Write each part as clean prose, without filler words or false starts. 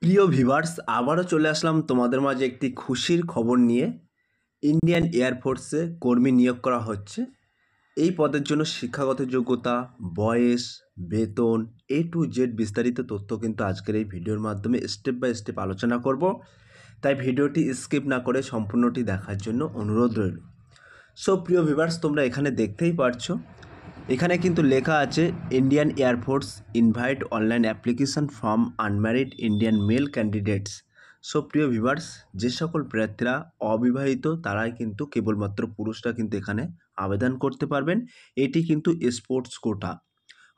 প্রিয় ভিউয়ার্স, আবারও চলে আসলাম তোমাদের মাঝে একটি খুশির খবর নিয়ে। ইন্ডিয়ান এয়ারফোর্সে কর্মী নিয়োগ করা হচ্ছে। এই পদের জন্য শিক্ষাগত যোগ্যতা, বয়স, বেতন টু জেড বিস্তারিত তথ্য কিন্তু আজকের এই ভিডিওর মাধ্যমে স্টেপ বাই স্টেপ আলোচনা করব। তাই ভিডিওটি স্কিপ না করে সম্পূর্ণটি দেখার জন্য অনুরোধ রইল। সো প্রিয় ভিউয়ার্স, তোমরা এখানে দেখতেই পারছো, এখানে কিন্তু লেখা আছে Indian air force invite online application from unmarried Indian mail candidates. So প্রিয় ভিউয়ার্স, যে সকল প্রার্থীরা অবিবাহিত তারাই কিন্তু কেবলমাত্র পুরুষরা কিন্তু এখানে আবেদন করতে পারবেন। এটি কিন্তু স্পোর্টস কোটা,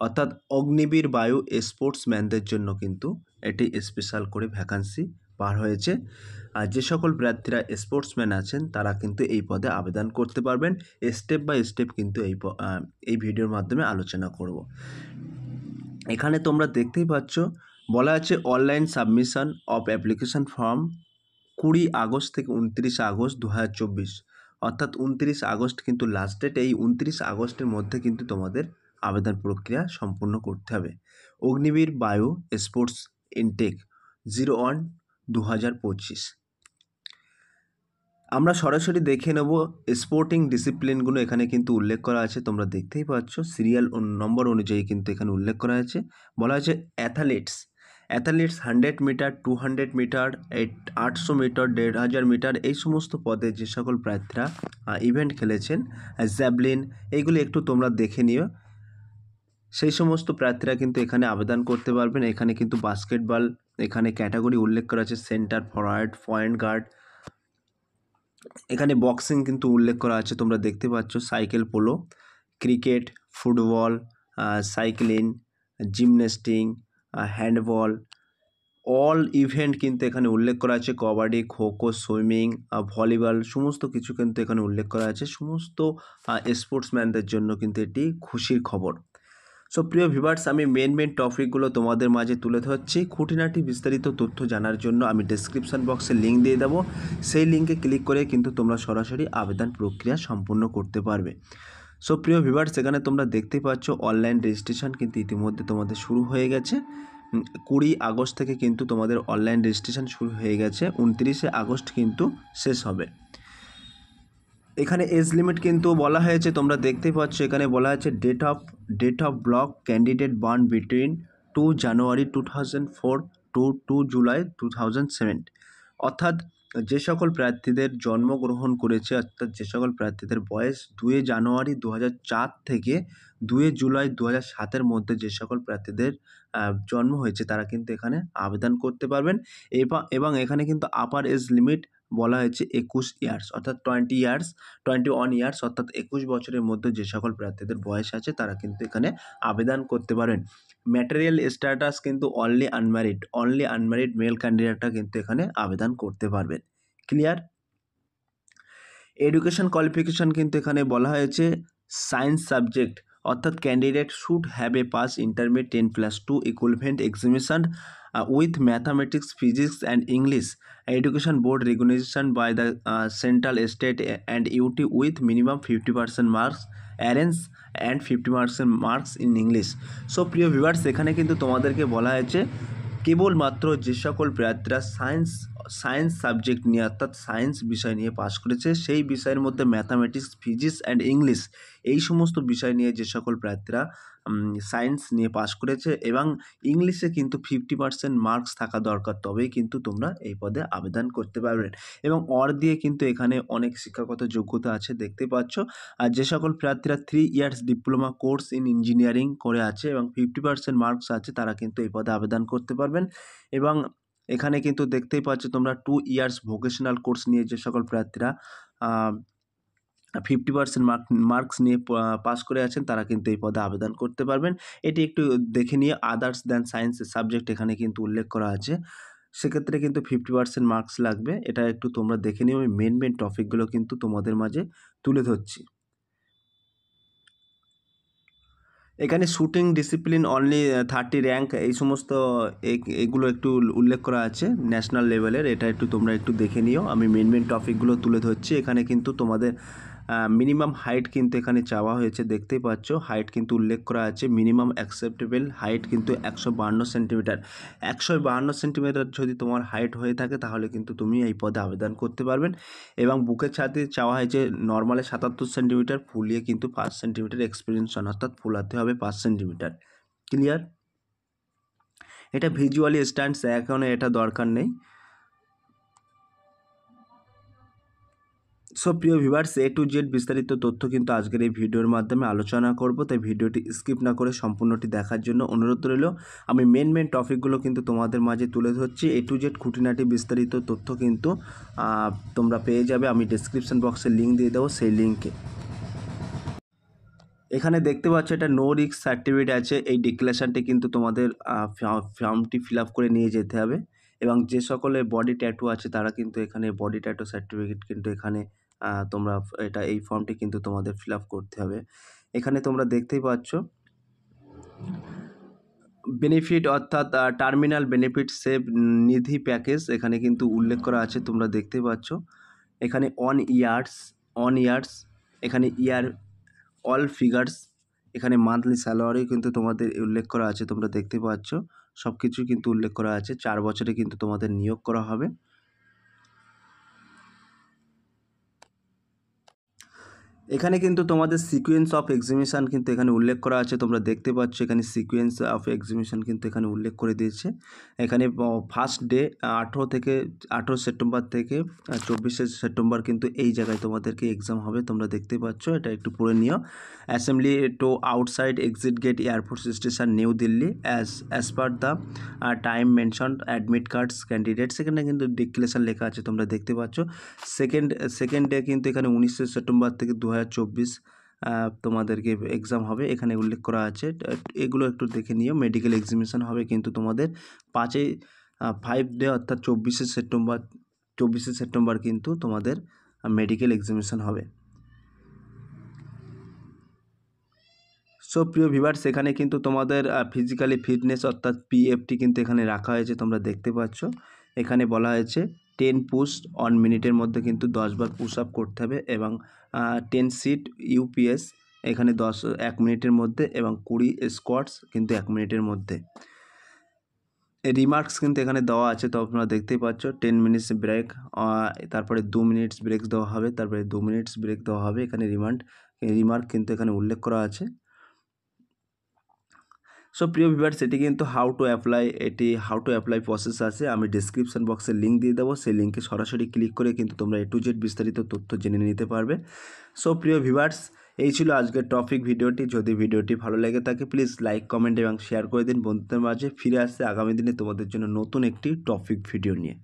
অর্থাৎ অগ্নিবীর বায়ু স্পোর্টসম্যানদের জন্য কিন্তু এটি স্পেশাল করে ভ্যাকান্সি বার হয়েছে। আর যে সকল প্রার্থীরা স্পোর্টসম্যান আছেন তারা কিন্তু এই পদে আবেদন করতে পারবেন। স্টেপ বাই স্টেপ কিন্তু এই ভিডিওর মাধ্যমে আলোচনা করব। এখানে তোমরা দেখতেই পাচ্ছ, বলা আছে online submission of application form 20 August থেকে 29 আগস্ট 2024, অর্থাৎ 29 আগস্ট কিন্তু লাস্ট ডেট। এই 29 আগস্টের মধ্যে কিন্তু তোমাদের আবেদন প্রক্রিয়া সম্পূর্ণ করতে হবে। অগ্নিবীর বায়ু স্পোর্টস ইনটেক 01/2025। আমরা সরাসরি দেখে নেব স্পোর্টিং ডিসিপ্লিনগুলো এখানে কিন্তু উল্লেখ করা আছে। তোমরা দেখতেই পাচ্ছ সিরিয়াল নম্বর অনুযায়ী কিন্তু এখানে উল্লেখ করা আছে। বলা আছে athletes 100 metre, 200 metre, 800 metre, 1500 metre, এই সমস্ত পদে যে সকল প্রার্থীরা ইভেন্ট খেলেছেন, জ্যাভলিন, এইগুলি একটু তোমরা দেখে নিও। সেই সমস্ত প্রার্থীরা কিন্তু এখানে আবেদন করতে পারবেন। এখানে কিন্তু বাস্কেটবল এখানে ক্যাটাগরি উল্লেখ করা আছে, সেন্টার, ফরওয়ার্ড, পয়েন্ট গার্ড। এখানে বক্সিং কিন্তু উল্লেখ করা আছে, তোমরা দেখতে পাচ্ছ। Cycle polo, cricket, football, cycling, gymnasting, handball, all event কিন্তু এখানে উল্লেখ করা আছে। কবাডি, খোখো, সুইমিং, ভলিবল, সমস্ত কিছু কিন্তু এখানে উল্লেখ করা আছে। সমস্ত স্পোর্টসম্যানদের জন্য কিন্তু এটি খুশির খবর। সো প্রিয় ভিউয়ার্স, আমি মেন টপিকগুলো তোমাদের মাঝে তুলে ধরছি। খুঁটিনাটি বিস্তারিত তথ্য জানার জন্য আমি ডেসক্রিপশন বক্সে লিঙ্ক দিয়ে দেবো। সেই লিঙ্কে ক্লিক করে কিন্তু তোমরা সরাসরি আবেদন প্রক্রিয়া সম্পূর্ণ করতে পারবে। সো প্রিয় ভিউয়ার্স, এখানে তোমরা দেখতেই পাচ্ছ অনলাইন রেজিস্ট্রেশন কিন্তু ইতিমধ্যে তোমাদের শুরু হয়ে গেছে। 20 আগস্ট থেকে কিন্তু তোমাদের অনলাইন রেজিস্ট্রেশন শুরু হয়ে গেছে, 29 আগস্ট কিন্তু শেষ হবে। এখানে এজ লিমিট কিন্তু বলা হয়েছে, তোমরা দেখতেই পাচ্ছ। এখানে বলা আছে date of block candidate born between 2 January 2004 to 2 July 2007, অর্থাৎ যে সকল প্রার্থীদের জন্মগ্রহণ করেছে, অর্থাৎ যে সকল প্রার্থীদের বয়স 2 জানুয়ারি 2004 থেকে 2 জুলাই 2007 মধ্যে যে সকল প্রার্থীদের জন্ম হয়েছে তারা কিন্তু এখানে আবেদন করতে পারবেন। এবং এখানে কিন্তু আপার এজ লিমিট বলা হয়েছে 21 ইয়ার্স, অর্থাৎ 21 ইয়ার্স, অর্থাৎ 21 বছরের মধ্যে যে সকল প্রার্থীদের বয়স আছে তারা কিন্তু এখানে আবেদন করতে পারেন। ম্যাটেরিয়াল স্ট্যাটাস কিন্তু অনলি আনম্যারিড মেল ক্যান্ডিডেটরা কিন্তু এখানে আবেদন করতে পারবেন। ক্লিয়ার? এডুকেশন কোয়ালিফিকেশন কিন্তু এখানে বলা হয়েছে সায়েন্স সাবজেক্ট, অর্থাৎ candidate should have A pass intermediate 10+2 equivalent examination with mathematics, physics and English, education board recognition by the central, state and UT with minimum 50% marks arrange and 50% marks in English. So প্রিয় viewers, এখানে কিন্তু তোমাদেরকে বলা হয়েছে কেবলমাত্র যে সকল প্রার্থীরা সায়েন্স সাবজেক্ট নিয়ে, অর্থাৎ সায়েন্স বিষয় নিয়ে পাশ করেছে, সেই বিষয়ের মধ্যে ম্যাথামেটিক্স, ফিজিক্স অ্যান্ড ইংলিশ, এই সমস্ত বিষয় নিয়ে যে সকল প্রার্থীরা সায়েন্স নিয়ে পাশ করেছে এবং ইংলিশে কিন্তু 50% মার্কস থাকা দরকার, তবেই কিন্তু তোমরা এই পদে আবেদন করতে পারবেন। এবং দিয়ে কিন্তু এখানে অনেক শিক্ষাগত যোগ্যতা আছে, দেখতে পাচ্ছ। আর যে সকল প্রার্থীরা 3 years diploma course in engineering করে আছে এবং 50% মার্কস আছে, তারা কিন্তু এই পদে আবেদন করতে পারবেন। এবং এখানে কিন্তু দেখতেই পাচ্ছ তোমরা 2 ইয়ার্স ভোকেশনাল কোর্স নিয়ে যে সকল প্রার্থীরা 50% মার্কস নিয়ে পাস করে আছেন তারা কিন্তু এই পদে আবেদন করতে পারবেন। এটি একটু দেখে নিয়ে আদার্স দ্যান সায়েন্স সাবজেক্ট এখানে কিন্তু উল্লেখ করা আছে, সেক্ষেত্রে কিন্তু 50% মার্কস লাগবে। এটা একটু তোমরা দেখে নিও। আমি মেন টপিকগুলো কিন্তু তোমাদের মাঝে তুলে ধরছি। এখানে শুটিং ডিসিপ্লিন অনলি 30 র্যাঙ্ক, এই সমস্ত এগুলো একটু উল্লেখ করা আছে ন্যাশনাল লেভেলের, এটা একটু তোমরা একটু দেখে নিও। আমি মেন টপিকগুলো তুলে ধরছি। এখানে কিন্তু তোমাদের মিনিমাম হাইট কিন্তু এখানে চাওয়া হয়েছে, দেখতেই পাচ্ছ হাইট কিন্তু উল্লেখ করা আছে। মিনিমাম অ্যাকসেপ্টেবল হাইট কিন্তু 152 সেন্টিমিটার। 152 সেন্টিমিটার যদি তোমার হাইট হয়ে থাকে তাহলে কিন্তু তুমি এই পদে আবেদন করতে পারবেন। এবং বুকের ছাতি চাওয়া হয়েছে নর্মালে 77 সেন্টিমিটার, ফুলিয়ে কিন্তু 5 সেন্টিমিটার এক্সপেরিয়েন্সন, অর্থাৎ ফুলাতে হবে 5 সেন্টিমিটার। ক্লিয়ার? এটা ভিজুয়ালি স্ট্যান্ডস, এখন এটা দরকার নেই। সো প্রিয় ভিউয়ার্স, A to Z বিস্তারিত তথ্য কিন্তু আজকের এই ভিডিওর মাধ্যমে আলোচনা করব, তাই ভিডিওটি স্কিপ না করে সম্পূর্ণটি দেখার জন্য অনুরোধ রইল। আমি মেন টপিকগুলো কিন্তু তোমাদের মাঝে তুলে ধরছি। A to Z খুঁটিনাটি বিস্তারিত তথ্য কিন্তু তোমরা পেয়ে যাবে, আমি ডেসক্রিপশন বক্সে লিঙ্ক দিয়ে দেবো, সেই লিঙ্কে। এখানে দেখতে পাচ্ছ এটা নো রিস্ক সার্টিফিকেট আছে। এই ডিক্লারেশনটি কিন্তু তোমাদের ফর্মটি ফিল আপ করে নিয়ে যেতে হবে। এবং যে সকলে বডি ট্যাটু আছে তারা কিন্তু এখানে বডি ট্যাটু সার্টিফিকেট কিন্তু এখানে তোমরা এই ফর্মটি কিন্তু তোমাদের ফিল আপ করতে হবে। এখানে তোমরা দেখতেই পাচ্ছ বেনিফিট, অর্থাৎ টার্মিনাল বেনিফিট সেভ নিধি প্যাকেজ এখানে কিন্তু উল্লেখ করা আছে, তোমরা দেখতেই পাচ্ছ। এখানে অন ইয়ার্স, এখানে ইয়ার অল ফিগার্স, এখানে মান্থলি স্যালারি কিন্তু তোমাদের উল্লেখ করা আছে, তোমরা দেখতে পাচ্ছ সব কিছু কিন্তু উল্লেখ করা আছে। 4 বছরে কিন্তু তোমাদের নিয়োগ করা হবে। এখানে কিন্তু তোমাদের সিকোয়েন্স অফ এক্সিবিশন কিন্তু এখানে উল্লেখ করা আছে, তোমরা দেখতে পাচ্ছ এখানে সিকোয়েন্স অফ এক্সিবিশন কিন্তু এখানে উল্লেখ করে দিয়েছে। এখানে ফার্স্ট ডে 18 সেপ্টেম্বর থেকে 24 সেপ্টেম্বর কিন্তু এই জায়গায় তোমাদেরকে এক্সাম হবে, তোমরা দেখতে পাচ্ছ। এটা একটু পড়ে নিও। Assembly to outside exit gate air force station New Delhi as per the time mention admit cards candidates, এখানে কিন্তু ডিক্লারেশন লেখা আছে, তোমরা দেখতে পাচ্ছ। সেকেন্ড ডে কিন্তু এখানে 19 সেপ্টেম্বর থেকে 2024 তোমাদেরকে এক্সাম হবে, এখানে উল্লেখ করা আছে। এগুলো একটু দেখে নিও। মেডিকেল এক্সামিনেশন হবে কিন্তু তোমাদের 5 ডে, অর্থাৎ 24 সেপ্টেম্বর কিন্তু তোমাদের মেডিকেল এক্সামিনেশন হবে। সো প্রিয় ভিউয়ার্স, এখানে কিন্তু তোমাদের ফিজিক্যালি ফিটনেস অর্থাৎ PFT কিন্তু এখানে রাখা হয়েছে, তোমরা দেখতে পাচ্ছ। এখানে বলা হয়েছে 10 পুশ অন মিনিটের মধ্যে কিন্তু 10 বার পুশ আপ করতে হবে, এবং 10 সিট UPS এখানে 1 মিনিটের মধ্যে, এবং 20 স্কোয়াটস কিন্তু 1 মিনিটের মধ্যে। রিমার্কস কিন্তু এখানে দেওয়া আছে, তো আপনারা দেখতেই পাচ্ছ। 10 মিনিটস ব্রেক, তারপরে 2 মিনিটস ব্রেক দেওয়া হবে, তারপরে 2 মিনিটস ব্রেক দেওয়া হবে। এখানে রিমার্ক কিন্তু এখানে উল্লেখ করা আছে। সো প্রিয় ভিউয়ার্স, এটি কিন্তু হাউ টু অ্যাপ্লাই প্রসেস আছে, আমি ডিসক্রিপশন বক্সে লিঙ্ক দিয়ে দেবো, সেই লিঙ্কে সরাসরি ক্লিক করে কিন্তু তোমরা A to Z বিস্তারিত তথ্য জেনে নিতে পারবে। সো প্রিয় ভিউয়ার্স, এই ছিল আজকের টপিক ভিডিওটি। যদি ভিডিওটি ভালো লেগে থাকে প্লিজ লাইক, কমেন্ট এবং শেয়ার করে দিন বন্ধুদের মাঝে। ফিরে আসছে আগামী দিনে তোমাদের জন্য নতুন একটি টপিক ভিডিও নিয়ে।